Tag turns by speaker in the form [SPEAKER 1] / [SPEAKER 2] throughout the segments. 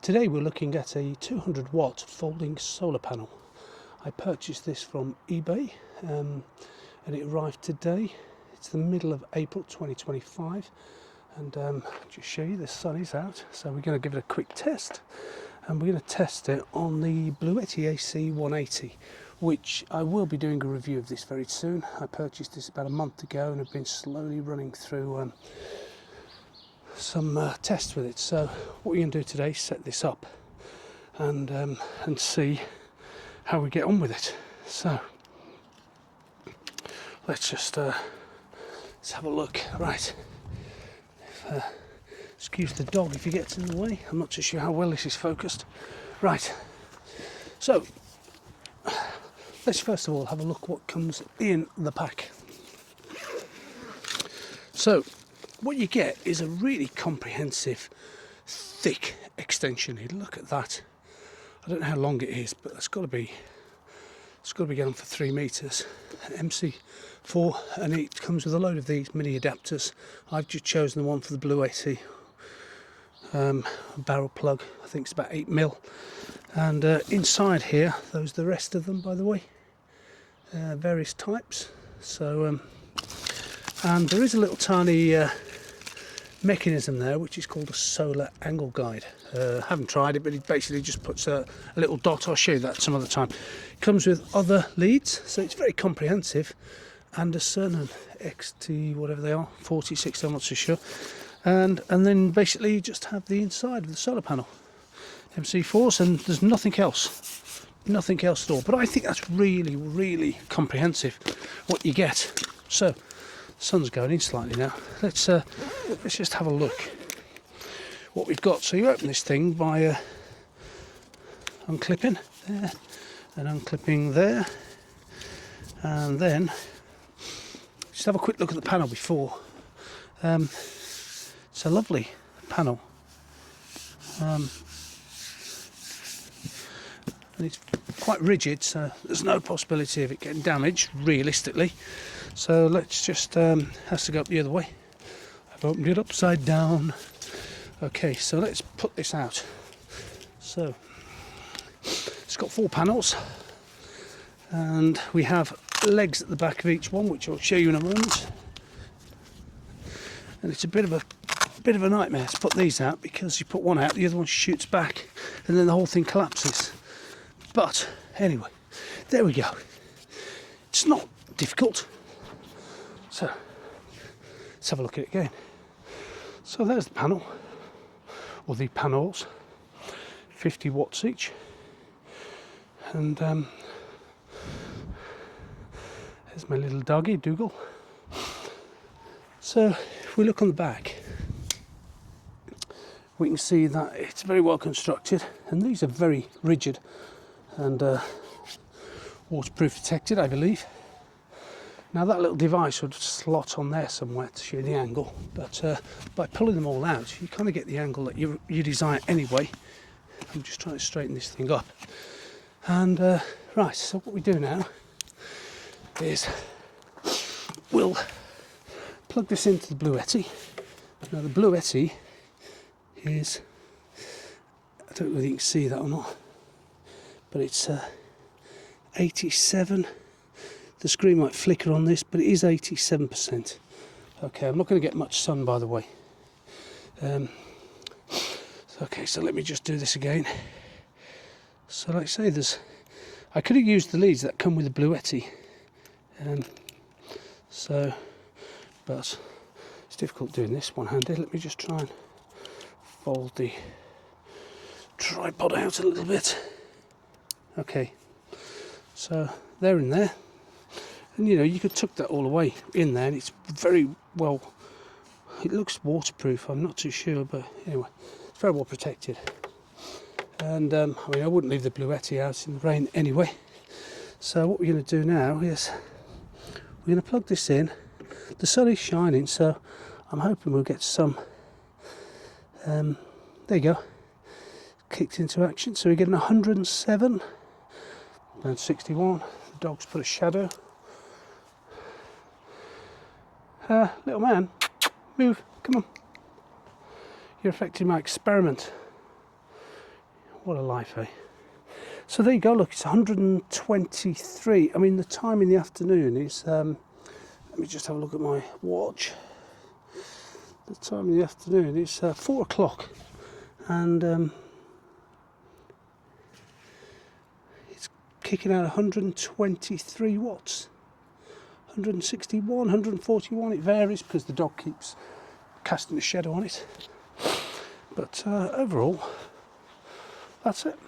[SPEAKER 1] Today we're looking at a 200 watt folding solar panel. I purchased this from eBay and it arrived today. It's the middle of April 2025 and just show you the sun is out, so we're going to give it a quick test and we're going to test it on the Bluetti AC 180, which I will be doing a review of this very soon. I purchased this about a month ago and have been slowly running through some tests with it. So what we're going to do today is set this up and see how we get on with it. So let's just let's have a look. Right, excuse the dog if he gets in the way. I'm not too sure how well this is focused. Right, so let's first of all have a look what comes in the pack. So what you get is a really comprehensive, thick extension here. Look at that. I don't know how long it is, but it's got to be going for 3 meters. MC4, and it comes with a load of these mini adapters. I've just chosen the one for the Bluetti barrel plug. I think it's about 8mm. And inside here, those are the rest of them, by the way. Various types. So, and there is a little tiny mechanism there which is called a solar angle guide. Haven't tried it, but it basically just puts a little dot. I'll show you that some other time. It comes with other leads, so it's very comprehensive, and a certain XT whatever they are, 46, I'm not so sure, and then basically you just have the inside of the solar panel, MC4s, and there's nothing else at all. But I think that's really comprehensive what you get. So sun's going in slightly now. Let's just have a look what we've got. So you open this thing by unclipping there and unclipping there, and then just have a quick look at the panel before. It's a lovely panel, and it's quite rigid, so there's no possibility of it getting damaged realistically. So let's just has to go up the other way. I've opened it upside down. Okay, so let's put this out. So it's got 4 panels, and we have legs at the back of each one, which I'll show you in a moment. And it's a bit of a nightmare to put these out, because you put one out, the other one shoots back, and then the whole thing collapses. But anyway, there we go. It's not difficult. So let's have a look at it again. So there's the panel, or the panels, 50 watts each, and there's my little doggy Dougal. So if we look on the back, we can see that it's very well constructed, and these are very rigid and waterproof protected, I believe. Now that little device would slot on there somewhere to show the angle, but by pulling them all out you kind of get the angle that you desire anyway. I'm just trying to straighten this thing up. And right, so what we do now is we'll plug this into the Bluetti. Now the Bluetti is, I don't know whether you can see that or not, but it's 87. The screen might flicker on this, but it is 87%. Okay, I'm not going to get much sun, by the way. Okay, so let me just do this again. So like I say, I could have used the leads that come with the Bluetti. But it's difficult doing this one-handed. Let me just try and fold the tripod out a little bit. Okay, so they're in there. And you know, you could tuck that all away in there, and it's very well, it looks waterproof, I'm not too sure, but anyway, it's very well protected. And I mean, I wouldn't leave the Bluetti out in the rain anyway. So what we're going to do now is we're going to plug this in. The sun is shining, so I'm hoping we'll get some, there you go, kicked into action. So we're getting 107, and 61, the dog's put a shadow. Little man, move, come on. You're affecting my experiment. what a life, eh? So there you go, look, it's 123. I mean, the time in the afternoon is, let me just have a look at my watch. The time in the afternoon is 4 o'clock, and it's kicking out 123 watts. 161, 141, it varies because the dog keeps casting a shadow on it. But overall, that's it.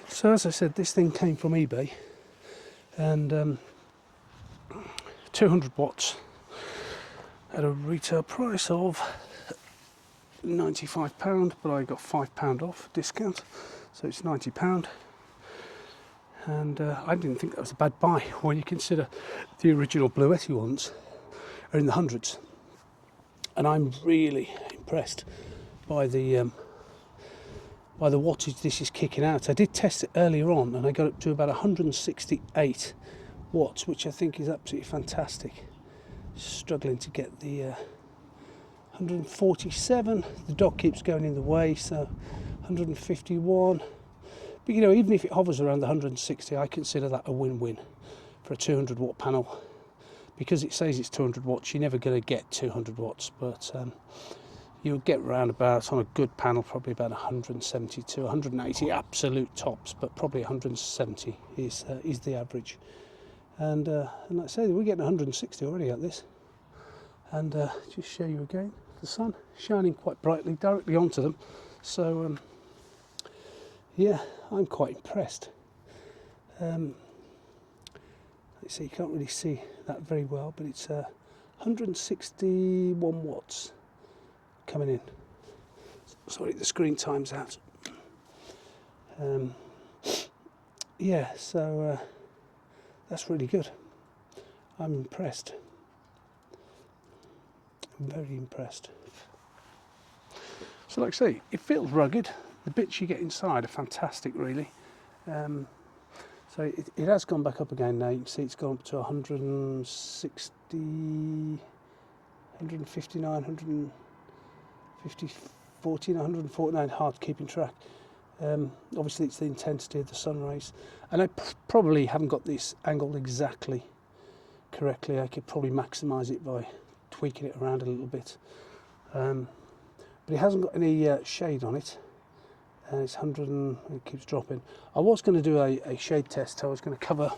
[SPEAKER 1] So as I said, this thing came from eBay, and 200 watts at a retail price of £95, but I got £5 off discount, so it's £90. And I didn't think that was a bad buy when you consider the original Bluetti ones are in the hundreds. And I'm really impressed by the wattage this is kicking out. I did test it earlier on, and I got up to about 168 watts, which I think is absolutely fantastic. Struggling to get the 147. The dog keeps going in the way, so 151. But you know, even if it hovers around the 160, I consider that a win-win for a 200 watt panel. Because it says it's 200 watts, you're never going to get 200 watts, but you'll get round about, on a good panel, probably about 172, 180 absolute tops, but probably 170 is the average. And like I say, we're getting 160 already at this. And just show you again, the sun shining quite brightly directly onto them. So yeah, I'm quite impressed. Let's see, you can't really see that very well, but it's 161 watts coming in. Sorry, the screen time's out. Yeah, so that's really good. I'm impressed. I'm very impressed. So like I say, it feels rugged. The bits you get inside are fantastic, really. So it has gone back up again now. You can see it's gone up to 160, 159, 150, 14, 149, hard keeping track. Obviously it's the intensity of the sun rays. And I probably haven't got this angled exactly correctly. I could probably maximise it by tweaking it around a little bit. But it hasn't got any shade on it. It's 100 and it keeps dropping. I was going to do a shade test. I was going to cover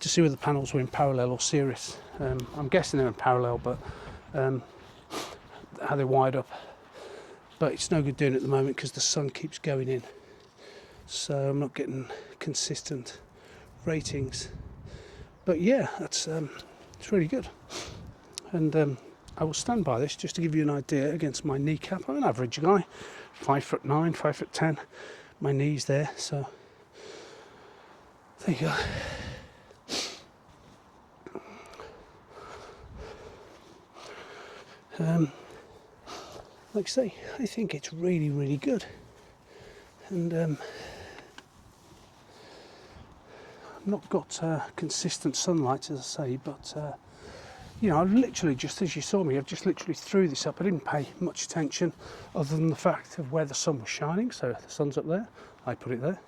[SPEAKER 1] to see whether the panels were in parallel or series. I'm guessing they're in parallel, but how they're wired up. But it's no good doing it at the moment because the sun keeps going in. So I'm not getting consistent ratings. But yeah, that's it's really good. And I will stand by this just to give you an idea against my kneecap. I'm an average guy. 5'9", 5'10", my knees there, so there you go. Like I say, I think it's really, really good, and I've not got consistent sunlight, as I say, but you know, I've literally, just as you saw me, I've just literally threw this up. I didn't pay much attention other than the fact of where the sun was shining. So the sun's up there, I put it there,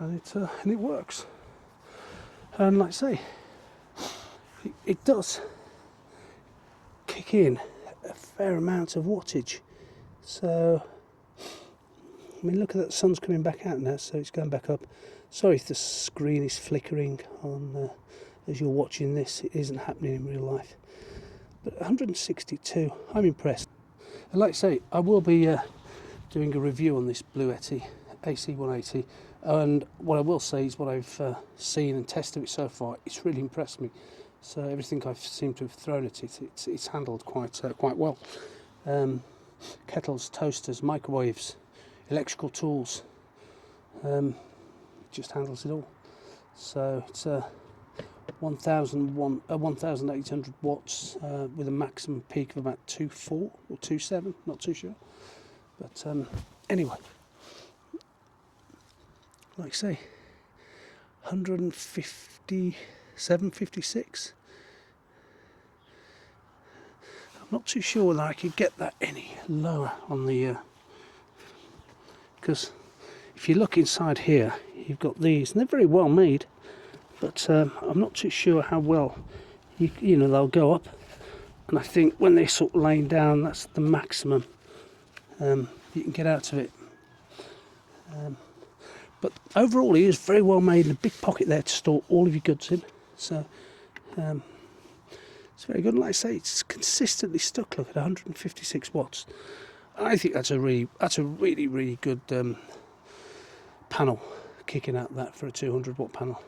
[SPEAKER 1] and it works. And like I say, it does kick in a fair amount of wattage. So, I mean, look at that, the sun's coming back out now, so it's going back up. Sorry if the screen is flickering on as you're watching this. It isn't happening in real life. But 162, I'm impressed. And like I say, I will be doing a review on this Bluetti AC180, and what I will say is what I've seen and tested it so far, it's really impressed me. So everything I've seemed to have thrown at it, it's handled quite well. Kettles, toasters, microwaves, electrical tools, it just handles it all. So it's 1,800 watts with a maximum peak of about 2.4 or 2.7, not too sure. But anyway, like I say, 157, 56. I'm not too sure that I could get that any lower on the because if you look inside here, you've got these, and they're very well made, but I'm not too sure how well you know they'll go up. And I think when they're sort of laying down, that's the maximum you can get out of it. But overall, he is very well made, and a big pocket there to store all of your goods in. So it's very good. And like I say, it's consistently stuck. Look at 156 watts. I think that's a really good panel, kicking out that for a 200 watt panel.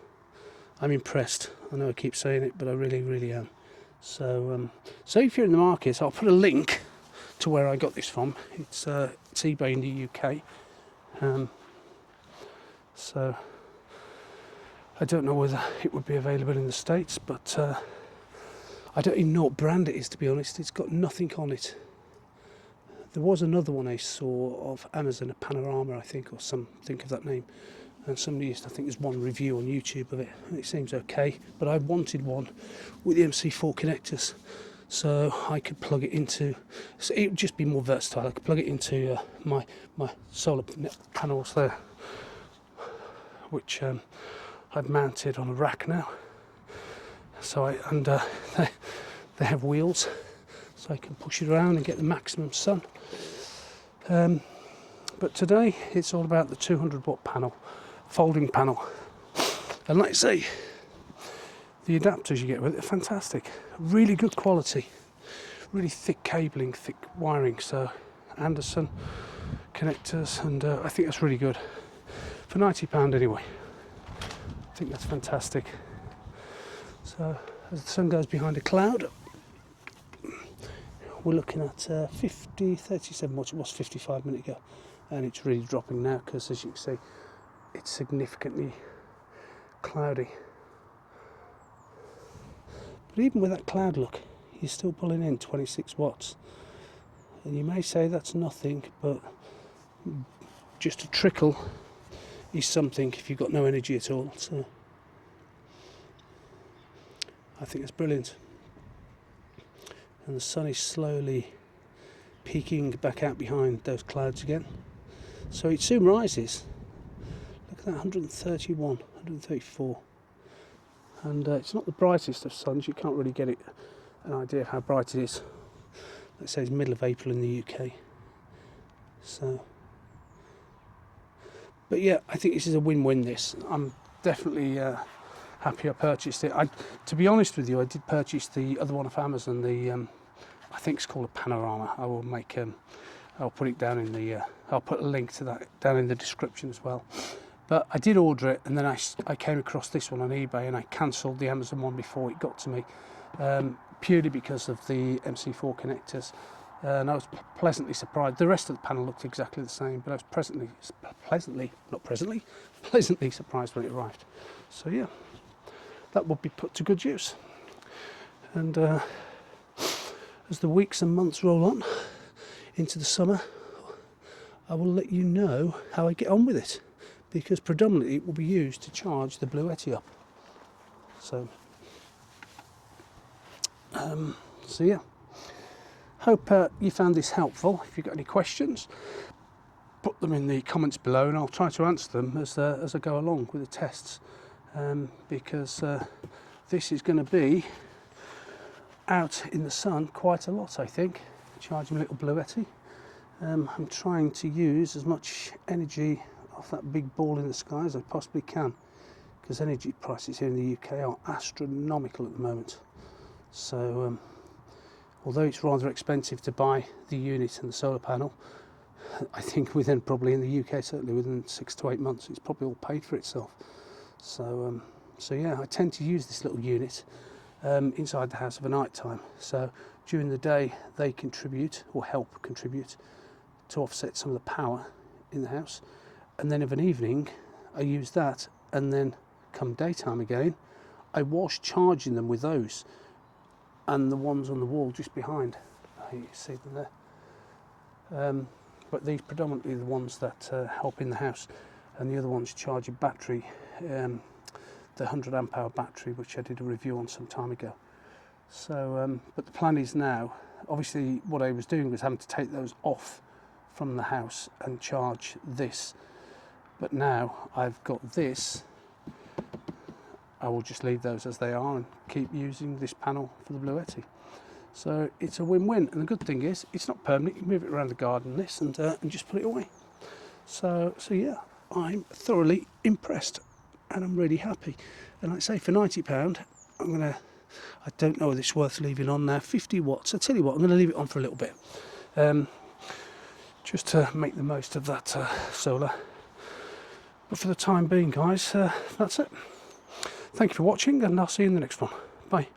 [SPEAKER 1] I'm impressed. I know I keep saying it, but I really am. So if you're in the market, I'll put a link to where I got this from. It's eBay in the UK. So I don't know whether it would be available in the States, but I don't even know what brand it is, to be honest. It's got nothing on it. There was another one I saw of Amazon, a Panorama, I think, or something of that name. And somebody used, I think there's one review on YouTube of it, and it seems okay. But I wanted one with the MC4 connectors, so I could plug it into. So it would just be more versatile. I could plug it into my solar panels there, which I've mounted on a rack now. So they have wheels, so I can push it around and get the maximum sun. But today it's all about the 200 watt panel, folding panel. And like I say, the adapters you get with it are fantastic. Really good quality, really thick cabling, thick wiring. So Anderson connectors, and I think that's really good. For £90 anyway. I think that's fantastic. So as the sun goes behind a cloud, we're looking at 37 watts. It was 55 minutes ago, and it's really dropping now because, as you can see, it's significantly cloudy. But even with that cloud look, you're still pulling in 26 watts. And you may say that's nothing, but just a trickle is something if you've got no energy at all. So I think it's brilliant. And the sun is slowly peeking back out behind those clouds again. So it soon rises. Look at that, 131, 134. And it's not the brightest of suns. You can't really get an idea of how bright it is. Let's say it's middle of April in the UK. So, but yeah, I think this is a win-win. This, I'm definitely happy I purchased it. To be honest with you, I did purchase the other one off Amazon. The I think it's called a Panorama. I will make I'll put it down in the I'll put a link to that down in the description as well. But I did order it, and then I came across this one on eBay, and I cancelled the Amazon one before it got to me, purely because of the MC4 connectors. And I was pleasantly surprised. The rest of the panel looked exactly the same, but I was pleasantly surprised when it arrived. So yeah, that will be put to good use. And as the weeks and months roll on into the summer, I will let you know how I get on with it, because predominantly it will be used to charge the Bluetti up. So yeah, hope you found this helpful. If you've got any questions, put them in the comments below, and I'll try to answer them as I go along with the tests, because this is going to be out in the sun quite a lot, I think, charging a little Bluetti. I'm trying to use as much energy off that big ball in the sky as I possibly can, because energy prices here in the UK are astronomical at the moment. So although it's rather expensive to buy the unit and the solar panel, I think within probably in the UK, certainly within 6 to 8 months, it's probably all paid for itself. So yeah, I tend to use this little unit inside the house of a night time. So during the day they contribute, or help contribute, to offset some of the power in the house, and then of an evening I use that, and then come daytime again I wash charging them with those, and the ones on the wall just behind, you see them there. But these predominantly the ones that help in the house, and the other ones charge a battery, the 100 amp hour battery, which I did a review on some time ago. So but the plan is now, obviously what I was doing was having to take those off from the house and charge this. But now I've got this, I will just leave those as they are and keep using this panel for the Bluetti. So it's a win-win, and the good thing is it's not permanent. You can move it around the garden, this, and just put it away. So yeah, I'm thoroughly impressed and I'm really happy. And like I say, for £90, I don't know whether it's worth leaving on there. 50 watts. I tell you what, I'm going to leave it on for a little bit, just to make the most of that solar. But for the time being, guys, that's it. Thank you for watching, and I'll see you in the next one. Bye.